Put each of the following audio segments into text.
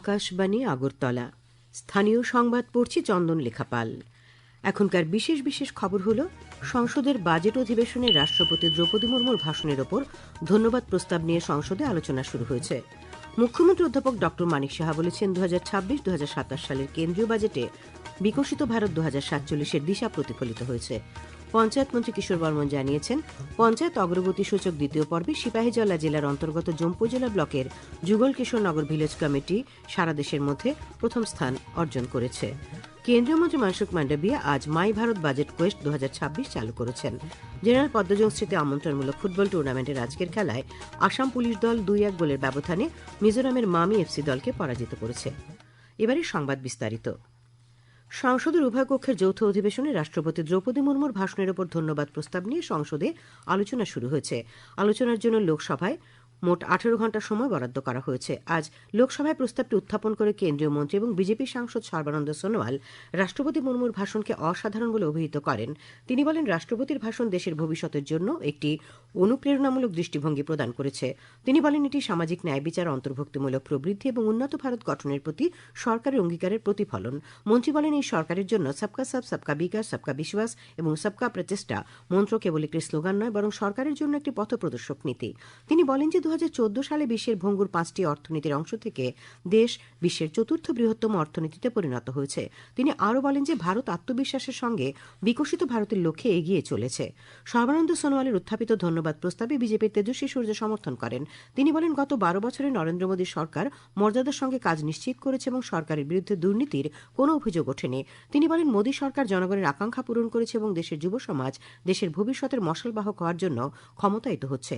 আকাশবাণী আগরতলা। স্থানীয় সংবাদ পড়ছি চন্দন লেখাপাল। এখনকার বিশেষ বিশেষ খবর হলো, সংসদের বাজেট অধিবেশনে রাষ্ট্রপতি দ্রৌপদী মুর্মুর ভাষণের ওপর ধন্যবাদ প্রস্তাব নিয়ে সংসদে আলোচনা শুরু হয়েছে। মুখ্যমন্ত্রী অধ্যাপক ড মানিক সাহা বলেছেন, 2026-2027 সালের কেন্দ্রীয় বাজেটে বিকশিত ভারত 2047-এর দিশা প্রতিফলিত হয়েছে। পঞ্চায়েত মন্ত্রী কিশোর বর্মন জানিয়েছেন, পঞ্চায়েত অগ্রগতি সূচক দ্বিতীয় পর্বে সিপাহীজলা জেলার অন্তর্গত জম্পুজলা ব্লকের যুগল কিশোর নগর ভিলেজ কমিটি সারা দেশের মধ্যে প্রথম স্থান অর্জন করেছে। কেন্দ্রীয় মন্ত্রী মনসুখ মান্ডাভিয়া আজ মাই ভারত বাজেট কোয়েস্ট 2026 চালু করেছেন। জেনারেল পদ্মজংস্মৃতি আমন্ত্রণমূলক ফুটবল টুর্নামেন্টের আজকের খেলায় আসাম পুলিশ দল 2-1 গোলের ব্যবধানে মিজোরামের মামি এফসি দলকে পরাজিত করেছে। এবারে সংবাদ বিস্তারিত। সংসদের উভয় কক্ষের যৌথ অধিবেশনে রাষ্ট্রপতি দ্রৌপদী মুর্মুর ভাষণের ওপর ধন্যবাদ প্রস্তাব নিয়ে সংসদে আলোচনা শুরু হয়েছে। আলোচনার জন্য লোকসভায় মোট 18 ঘণ্টা সময় বরাদ্দ করা হয়েছে। আজ লোকসভায় প্রস্তাবটি উত্থাপন করে কেন্দ্রীয় মন্ত্রী এবং বিজেপি সাংসদ সর্বানন্দ সোনোয়াল রাষ্ট্রপতি মুর্মুর ভাষণকে অসাধারণ বলে অভিহিত করেন। তিনি বলেন, রাষ্ট্রপতির ভাষণ দেশের ভবিষ্যতের জন্য একটি অনুপ্রেরণামূলক দৃষ্টিভঙ্গি প্রদান করেছে। তিনি বলেন, এটি সামাজিক ন্যায় বিচার, অন্তর্ভুক্তিমূলক প্রবৃদ্ধি এবং উন্নত ভারত গঠনের প্রতি সরকারের অঙ্গীকারের প্রতিফলন। মন্ত্রী বলেন, এই সরকারের জন্য সবকা সাথ, সবকা বিকাশ, সবকা বিশ্বাস এবং সবকা প্রচেষ্টা মন্ত্র কেবল একটি স্লোগান নয়, বরং সরকারের জন্য একটি পথপ্রদর্শক নীতি। তিনি বলেন যে 2014 সালে বিশ্বের ভঙ্গুর 5টি অর্থনীতির অংশ থেকে দেশ বিশ্বের চতুর্থ বৃহত্তম অর্থনীতিতে পরিণত হয়েছে। তিনি আরও বলেন যে ভারত আত্মবিশ্বাসের সঙ্গে বিকশিত ভারতের লক্ষ্যে এগিয়ে চলেছে। সর্বানন্দ সোনোয়ালের উত্থাপিত ধন্যবাদ প্রস্তাবে বিজেপির তেজস্বী সূর্য সমর্থন করেন। তিনি বলেন, গত 12 বছরে নরেন্দ্র মোদীর সরকার মর্যাদার সঙ্গে কাজ নিশ্চিত করেছে এবং সরকারের বিরুদ্ধে দুর্নীতির কোনো অভিযোগ ওঠেনি। তিনি বলেন, মোদী সরকার জনগণের আকাঙ্ক্ষা পূরণ করেছে এবং দেশের যুব সমাজ দেশের ভবিষ্যতের মশালবাহক হওয়ার জন্য ক্ষমতায়িত হচ্ছে।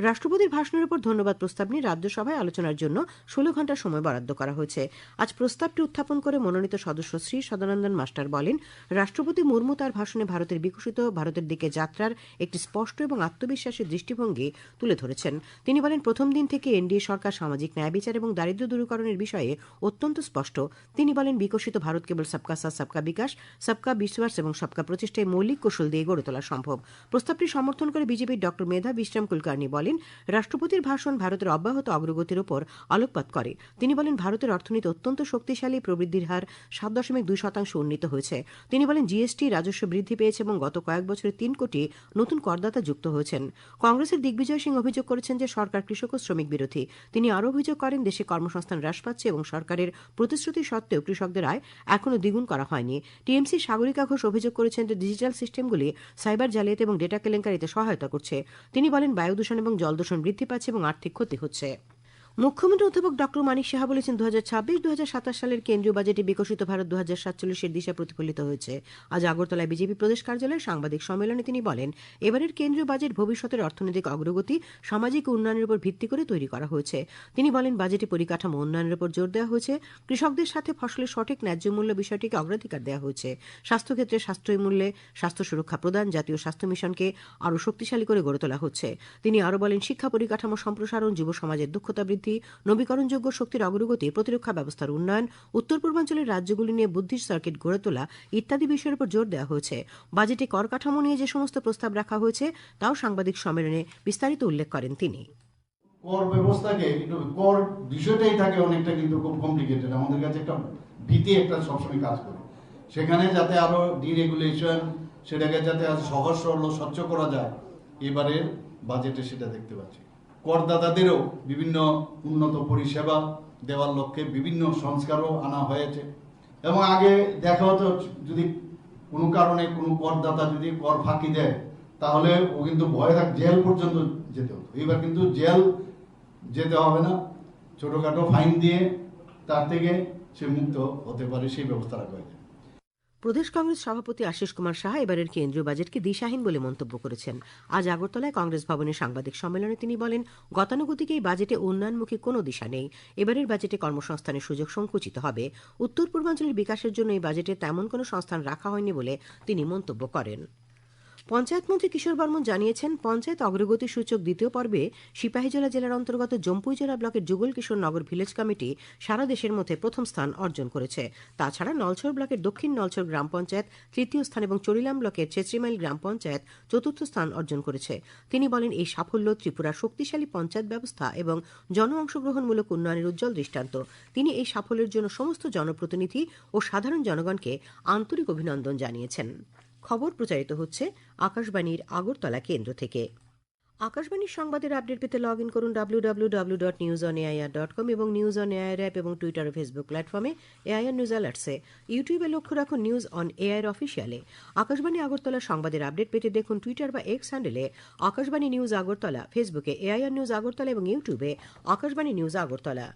রাষ্ট্রপতির ভাষণের উপর ধন্যবাদ প্রস্তাব নিয়ে রাজ্যসভায় আলোচনার জন্য 16 ঘণ্টা সময় বরাদ্দ করা হয়েছে। আজ প্রস্তাবটি উত্থাপন করে মনোনীত সদস্য শ্রী সদানন্দন মাস্টার বলেন, রাষ্ট্রপতি মুর্মু তার ভাষণে ভারতের বিকশিত ভারতের দিকে যাত্রার একটি স্পষ্ট এবং আত্মবিশ্বাসী দৃষ্টিভঙ্গি তুলে ধরেছেন। তিনি বলেন, প্রথম দিন থেকে এনডিএ সরকার সামাজিক ন্যায় বিচার এবং দারিদ্র্য দূরীকরণের বিষয়ে অত্যন্ত স্পষ্ট। তিনি বলেন, বিকশিত ভারত কেবল সবকা সাথ, সবকা বিকাশ, সবকা বিশ্বাস এবং সবকা প্রচেষ্টায় মৌলিক কৌশল দিয়ে গড়ে তোলা সম্ভব। প্রস্তাবটি সমর্থন করে বিজেপির ড মেধা বিশ্রাম কুলকার্নি বলেন, রাষ্ট্রপতির ভাষণ ভারতের অব্যাহত অগ্রগতির উপর আলোকপাত করে। তিনি বলেন, ভারতের অর্থনীতি অত্যন্ত শক্তিশালী, প্রবৃদ্ধির হার 7.2% উন্নীত হয়েছে। তিনি বলেন, জিএসটি রাজস্ব বৃদ্ধি পেয়েছে এবং গত কয়েক বছরে 3 কোটি নতুন করদাতা যুক্ত হয়েছেন। কংগ্রেসের দিগ্বিজয় সিং অভিযোগ করেছেন যে সরকার কৃষক ও শ্রমিক বিরোধী। তিনি আরও অভিযোগ করেন, দেশে কর্মসংস্থান হ্রাস পাচ্ছে এবং সরকারের প্রতিশ্রুতি সত্ত্বেও কৃষকদের আয় এখনও দ্বিগুণ করা হয়নি। টিএমসি সাগরিকা ঘোষ অভিযোগ করেছেন যে ডিজিটাল সিস্টেমগুলি সাইবার জালিয়াতি এবং ডেটা কেলেঙ্কারিতে সহায়তা করছে। তিনি বলেন, বায়ু দূষণ এবং জল দূষণ বৃদ্ধি পাচ্ছে এবং আর্থিক ক্ষতি হচ্ছে। মুখ্যমন্ত্রী অধ্যাপক ড মানিক সাহা বলেছেন, 2026-2027 সালের কেন্দ্রীয় বাজেটে বিকশিত ভারত 2047-এর দিশা প্রতিফলিত হয়েছে। আজ আগরতলায় বিজেপি প্রদেশ কার্যালয়ে সাংবাদিক সম্মেলনে তিনি বলেন, এবারের কেন্দ্রীয় বাজেট ভবিষ্যতের অর্থনৈতিক অগ্রগতি, সামাজিক উন্নয়নের উপর ভিত্তি করে তৈরি করা হয়েছে। তিনি বলেন, বাজেটে পরিকাঠামো উন্নয়নের উপর জোর দেওয়া হয়েছে, কৃষকদের সাথে ফসলের সঠিক ন্যায্য মূল্য বিষয়টিকে অগ্রাধিকার দেওয়া হয়েছে। স্বাস্থ্যক্ষেত্রে সাশ্রয়ী মূল্যে স্বাস্থ্য সুরক্ষা প্রদান, জাতীয় স্বাস্থ্য মিশনকে আরও শক্তিশালী করে গড়ে তোলা হচ্ছে। তিনি আরও বলেন, শিক্ষা পরিকাঠামো সম্প্রসারণ, যুব সমাজের দক্ষতা বৃদ্ধি, নবীকরণযোগ্য শক্তির অগ্রগতি, প্রতিরক্ষা ব্যবস্থার উন্নয়ন, উত্তর পূর্বাঞ্চলের রাজ্যগুলি নিয়ে বুদ্ধির সার্কিট গড়ে তোলা ইত্যাদি বিষয়ের উপর জোর দেওয়া হয়েছে। বাজেটে কর কাঠামো নিয়ে যে সমস্ত প্রস্তাব রাখা হয়েছে তাও সাংবাদিক সম্মেলনে বিস্তারিত উল্লেখ করেন তিনি। কর ব্যবস্থাকে কিন্তু কর বিষয়টাই থাকে অনেকটা কিন্তু খুব কমপ্লিকেটেড। আমাদের কাছে একটা ভীতি একটা সবসময় কাজ করে, সেখানে যাতে আরো ডিরেগুলেশন, সেটাকে যাতে আজ সহজ সরল স্বচ্ছ করা যায়, এবারের বাজেটে সেটা দেখতে পাচ্ছি। করদাতাদেরও বিভিন্ন উন্নত পরিষেবা দেওয়ার লক্ষ্যে বিভিন্ন সংস্কারও আনা হয়েছে। এবং আগে দেখা হতো, যদি কোনো কারণে কোনো করদাতা যদি কর ফাঁকি দেয় তাহলে ও কিন্তু ভয় থাক জেল পর্যন্ত যেতে হতো। এবার কিন্তু জেল যেতে হবে না, ছোটখাটো ফাইন দিয়ে তার থেকে সে মুক্ত হতে পারে, সেই ব্যবস্থা রাখা হয়েছে। প্রদেশ কংগ্রেস সভাপতি আশিস কুমার সাহা এবারের কেন্দ্রীয় বাজেটকে দিশাহীন বলে মন্তব্য করেছেন। আজ আগরতলায় কংগ্রেস ভবনে সাংবাদিক সম্মেলনে তিনি বলেন, গতানুগতিক এই বাজেটে উন্নয়নমুখী কোনো দিশা নেই। এবারের বাজেটে কর্মসংস্থানের সুযোগ সংকুচিত হবে। উত্তর পূর্বাঞ্চলের বিকাশের জন্য এই বাজেটে তেমন কোনো সংস্থান রাখা হয়নি বলে তিনি মন্তব্য করেন। পঞ্চায়েত মন্ত্রী কিশোর বর্মন জানিয়েছেন, পঞ্চায়েত অগ্রগতি সূচক দ্বিতীয় পর্বে সিপাহীজলা জেলার অন্তর্গত জম্পুইজলা ব্লকের যুগল কিশোর নগর ভিলেজ কমিটি সারা দেশের মধ্যে প্রথম স্থান অর্জন করেছে। তাছাড়া নলছড় ব্লকের দক্ষিণ নলছড় গ্রাম পঞ্চায়েত তৃতীয় স্থান এবং চরিলাম ব্লকের ছেত্রিমাইল গ্রাম পঞ্চায়েত চতুর্থ স্থান অর্জন করেছে। তিনি বলেন, এই সাফল্য ত্রিপুরার শক্তিশালী পঞ্চায়েত ব্যবস্থা এবং জন অংশগ্রহণমূলক উন্নয়নের উজ্জ্বল দৃষ্টান্ত। তিনি এই সাফল্যের জন্য সমস্ত জনপ্রতিনিধি ও সাধারণ জনগণকে আন্তরিক অভিনন্দন জানিয়েছেন। খবর প্রচারিত হচ্ছে আকাশবাণীর আগরতলা কেন্দ্র থেকে। আকাশবাণীর সংবাদের আপডেট পেতে লগ ইন করুন www.newsonair.com এবং নিউজ অন এআইআর অ্যাপ এবং টুইটার ও ফেসবুক প্ল্যাটফর্মে এআইআর নিউজ অ্যালার্টসে। ইউটিউবে লক্ষ্য রাখুন নিউজ অন এআইআর অফিসিয়ালে। আকাশবাণী আগরতলা সংবাদের আপডেট পেতে দেখুন টুইটার বা এক্স হ্যান্ডেলে আকাশবাণী নিউজ আগরতলা, ফেসবুকে এআইআর নিউজ আগরতলা এবং ইউটিউবে আকাশবাণী নিউজ আগরতলা।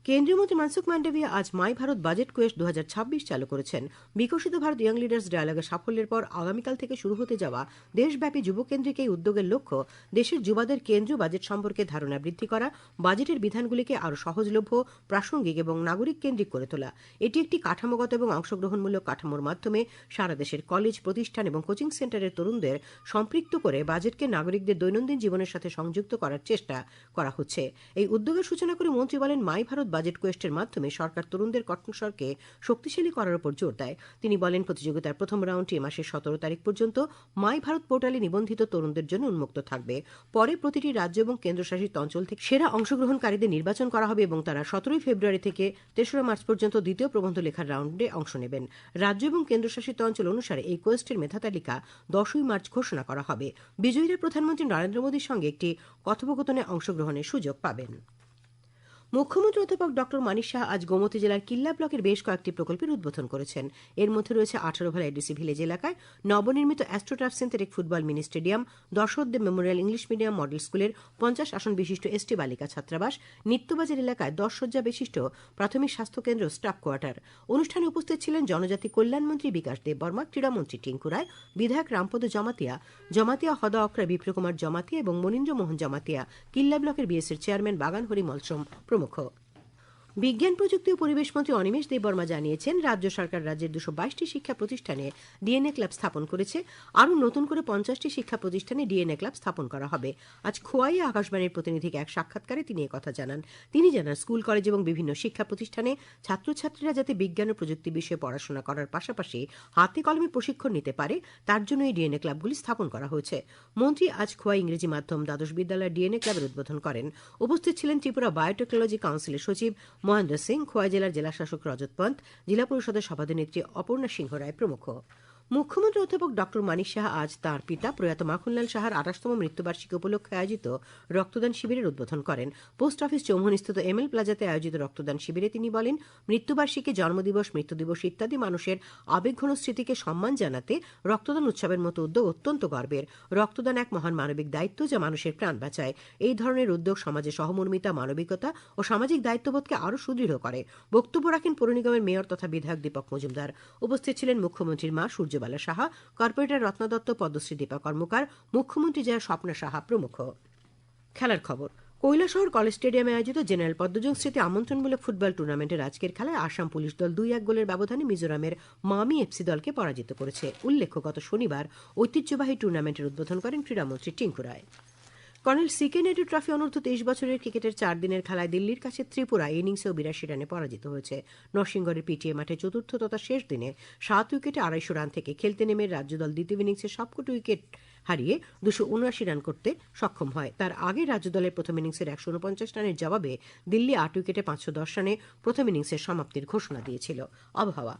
কেন্দ্রীয় মন্ত্রী মনসুখ মান্ডাভিয়া আজ মাই ভারত বাজেট কোয়েস্ট 2026 চালু করেছেন। বিকশিত ভারত ইয়াং লিডার্স ডায়ালগের সাফল্যের পর আগামীকাল থেকে শুরু হতে যাওয়া দেশব্যাপী যুবকেন্দ্রিক এই উদ্যোগের লক্ষ্য দেশের যুবাদের কেন্দ্রীয় বাজেট সম্পর্কে ধারণা বৃদ্ধি করা, বাজেটের বিধানগুলিকে আরও সহজলভ্য, প্রাসঙ্গিক এবং নাগরিক কেন্দ্রিক করে তোলা। এটি একটি কাঠামোগত এবং অংশগ্রহণমূলক কাঠামোর মাধ্যমে সারা দেশের কলেজ, প্রতিষ্ঠান এবং কোচিং সেন্টারের তরুণদের সম্পৃক্ত করে বাজেটকে নাগরিকদের দৈনন্দিন জীবনের সাথে সংযুক্ত করার চেষ্টা করা হচ্ছে। এই উদ্যোগের সূচনা করে মন্ত্রী বলেন, মাই ভারত বাজেট কোয়েস্টের মাধ্যমে সরকার তরুণদের কণ্ঠস্বরকে শক্তিশালী করার উপর জোর দেয়। তিনি বলেন, প্রতিযোগিতার প্রথম রাউন্ডটি এ মাসের 17 তারিখ পর্যন্ত মাই ভারত পোর্টালে নিবন্ধিত তরুণদের জন্য উন্মুক্ত থাকবে। পরে প্রতিটি রাজ্য এবং কেন্দ্রশাসিত অঞ্চল থেকে সেরা অংশগ্রহণকারীদের নির্বাচন করা হবে এবং তারা 17 ফেব্রুয়ারি থেকে 3রা মার্চ পর্যন্ত দ্বিতীয় প্রবন্ধ লেখার রাউন্ডে অংশ নেবেন। রাজ্য এবং কেন্দ্রশাসিত অঞ্চল অনুসারে এই কোয়েস্টের মেধা তালিকা 10ই মার্চ ঘোষণা করা হবে। বিজয়ীরা প্রধানমন্ত্রী নরেন্দ্র মোদীর সঙ্গে একটি কথোপকথনে অংশগ্রহণের সুযোগ পাবেন। মুখ্যমন্ত্রী অধ্যাপক ডক্টর মানিক সাহা আজ গোমতী জেলার কিল্লা ব্লকের বেশ কয়েকটি প্রকল্পের উদ্বোধন করেছেন। এর মধ্যে রয়েছে 18 ভালা এডিসি ভিলেজ এলাকায় নবনির্মিত astroturf synthetic football mini stadium, Dasharath Deb memorial English medium model স্কুলের 50 আসন বিশিষ্ট এসটি বালিকা ছাত্রাবাস, নিত্যবাজার এলাকায় 10 শয্যা বিশিষ্ট প্রাথমিক স্বাস্থ্যকেন্দ্র, স্টাফ কোয়ার্টার। অনুষ্ঠানে উপস্থিত ছিলেন জনজাতি কল্যাণমন্ত্রী বিকাশ দেব বর্মা, ক্রীড়ামন্ত্রী টিঙ্কু রায়, বিধায়ক রামপদ জমাতিয়া হদা অক্রা বিপ্রকুমার জমাতিয়া এবং মনীন্দ্র মোহন জমাতিয়া, কিল্লা ব্লকের বিএসএর চেয়ারম্যান বাগান হরি মলসম প্রমুখ। বিজ্ঞান, প্রযুক্তি ও পরিবেশ মন্ত্রী অনিমেষ দেববর্মা জানিয়েছেন, রাজ্য সরকার রাজ্যের 222টি শিক্ষা প্রতিষ্ঠানে ডিএনএ ক্লাব স্থাপন করেছে। আরও নতুন করে 50টি শিক্ষা প্রতিষ্ঠানে ডিএনএ ক্লাব স্থাপন করা হবে। আজ খোয়াইয়ে আকাশবাণীর প্রতিনিধিকে এক সাক্ষাৎকারে তিনি একথা জানান। তিনি জানান, স্কুল, কলেজ এবং বিভিন্ন শিক্ষা প্রতিষ্ঠানে ছাত্রছাত্রীরা যাতে বিজ্ঞান ও প্রযুক্তি বিষয়ে পড়াশোনা করার পাশাপাশি হাতে কলমে প্রশিক্ষণ নিতে পারে, তার জন্য এই ডিএনএ ক্লাবগুলি স্থাপন করা হয়েছে। মন্ত্রী আজ খোয়াই ইংরেজি মাধ্যম দ্বাদশ বিদ্যালয়ের ডিএনএ ক্লাবের উদ্বোধন করেন। উপস্থিত ছিলেন ত্রিপুরা বায়োটেকনোলজি কাউন্সিলের সচিব মহেন্দ্র সিং, খোয়াই জেলার জেলাশাসক রজত পন্ত, জেলা পরিষদের সভাধিনেত্রী অপর্ণা সিংহ রায় প্রমুখ। মুখ্যমন্ত্রী অধ্যাপক ডক্টর মানিক সাহা আজ তাঁর পিতা প্রয়াত মাখনলাল সাহার 28তম মৃত্যুবার্ষিকী উপলক্ষে আয়োজিত রক্তদান শিবিরের উদ্বোধন করেন। পোস্ট অফিস চৌমুহনীস্থিত এমএল প্লাজাতে আয়োজিত রক্তদান শিবিরে তিনি বলেন, মৃত্যুবার্ষিকী, জন্মদিবস, মৃত্যুদিবস ইত্যাদি মানুষের আবেগঘন স্মৃতিকে সম্মান জানাতে রক্তদান উৎসবের মতো উদ্যোগ অত্যন্ত গর্বের। রক্তদান এক মহান মানবিক দায়িত্ব যা মানুষের প্রাণ বাঁচায়। এই ধরনের উদ্যোগ সমাজে সহমর্মিতা, মানবিকতা ও সামাজিক দায়িত্ববোধকে আরও সুদৃঢ় করে। বক্তব্য রাখেন পৌর নিগমের মেয়র তথা বিধায়ক দীপক মজুমদার। উপস্থিত ছিলেন মুখ্যমন্ত্রীর মা সূর্যবালা সাহা, কর্পোরেটর রত্না দত্ত, পদ্মশ্রী দীপা কর্মকার, মুখ্যমন্ত্রী জয়া স্বপ্না সাহা প্রমুখ। খেলার খবর। কৈলাসহর কলেজ স্টেডিয়ামে আয়োজিত জেনারেল পদ্মজং স্মৃতি আমন্ত্রণমূলক ফুটবল টুর্নামেন্টের আজকের খেলায় আসাম পুলিশ দল 2-1 গোলের ব্যবধানে মিজোরামের মামি এফসি দলকে পরাজিত করেছে। উল্লেখ্য, গত শনিবার ঐতিহ্যবাহী টুর্নামেন্টের উদ্বোধন করেন ক্রীড়ামন্ত্রী টিঙ্কু রায়। কর্নেল সিকে নাইডু ট্রফি অনূর্ধ্ব 23 বছরের ক্রিকেটের 4 দিনের খেলায় দিল্লির কাছে ত্রিপুরা ইনিংসেও 82 রানে পরাজিত হয়েছে। নরসিংগড়ের পিটিএ মাঠে চতুর্থ তথা শেষ দিনে 7 উইকেটে 250 রান থেকে খেলতে নেমে রাজ্যদল দ্বিতীয় ইনিংসে সবকটি উইকেট হারিয়ে 279 রান করতে সক্ষম হয়। তার আগে রাজ্যদলের প্রথম ইনিংসের 149 রানের জবাবে দিল্লি 8 উইকেটে 510 রানে প্রথম ইনিংসের সমাপ্তির ঘোষণা দিয়েছিল। আবহাওয়া।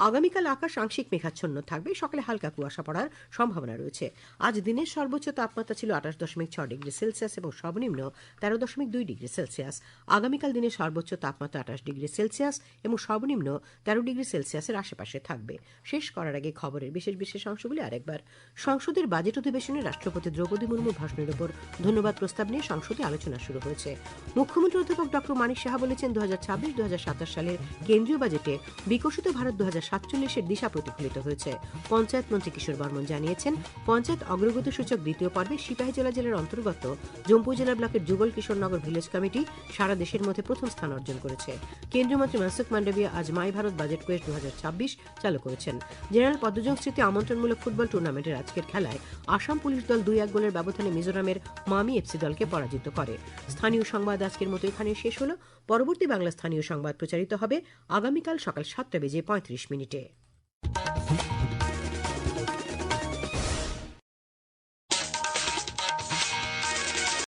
আগামীকাল আকাশ আংশিক মেঘাচ্ছন্ন থাকবে, সকালে হালকা কুয়াশা পড়ার সম্ভাবনা রয়েছে। আজ দিনের সর্বোচ্চ তাপমাত্রা ছিল 28.6 ডিগ্রি সেলসিয়াস এবং সর্বনিম্ন 13.2 ডিগ্রি সেলসিয়াস। আগামীকাল দিনের সর্বোচ্চ তাপমাত্রা 28 ডিগ্রি সেলসিয়াস এবং সর্বনিম্ন 13 ডিগ্রি সেলসিয়াসের আশেপাশে থাকবে। শেষ করার আগে খবরের বিশেষ অংশগুলি আরেকবার। সংসদের বাজেট অধিবেশনে রাষ্ট্রপতি দ্রৌপদী মুর্মুর ভাষণের উপর ধন্যবাদ প্রস্তাব নিয়ে সংসদে আলোচনা শুরু হয়েছে। মুখ্যমন্ত্রী অধ্যাপক ডক্টর মানিক সাহা বলেছেন, 2026-2027 সালের কেন্দ্রীয় বাজেটে বিকশিত ভারত 2047-এর দিশা প্রতিফলিত হয়েছে। পঞ্চায়েত মন্ত্রী কিশোর বর্মন জানিয়েছেন, পঞ্চায়েত অগ্রগতি সূচক দ্বিতীয় পর্বে সিপাহীজলা জেলার অন্তর্গত জম্পু জেলা ব্লকের যুগল কিশোরনগর ভিলেজ কমিটি সারা দেশের মধ্যে প্রথম স্থান অর্জন করেছে। কেন্দ্রীয় মন্ত্রী মনসুখ মান্ডভিয়া আজ মাই ভারত বাজেট কোয়েস্ট 2026 চালু করেছেন। জেনারেল পদ্মজং স্মৃতি আমন্ত্রণমূলক ফুটবল টুর্নামেন্টের আজকের খেলায় আসাম পুলিশ দল 2-1 গোলের ব্যবধানে মিজোরামের মামি এফসি দলকে পরাজিত করে। স্থানীয় সংবাদ আজকের মতো এখানে শেষ হলো। পরবর্তী বাংলা স্থানীয় সংবাদ প্রচারিত হবে আগামীকাল সকাল 7:35 মিনিটে।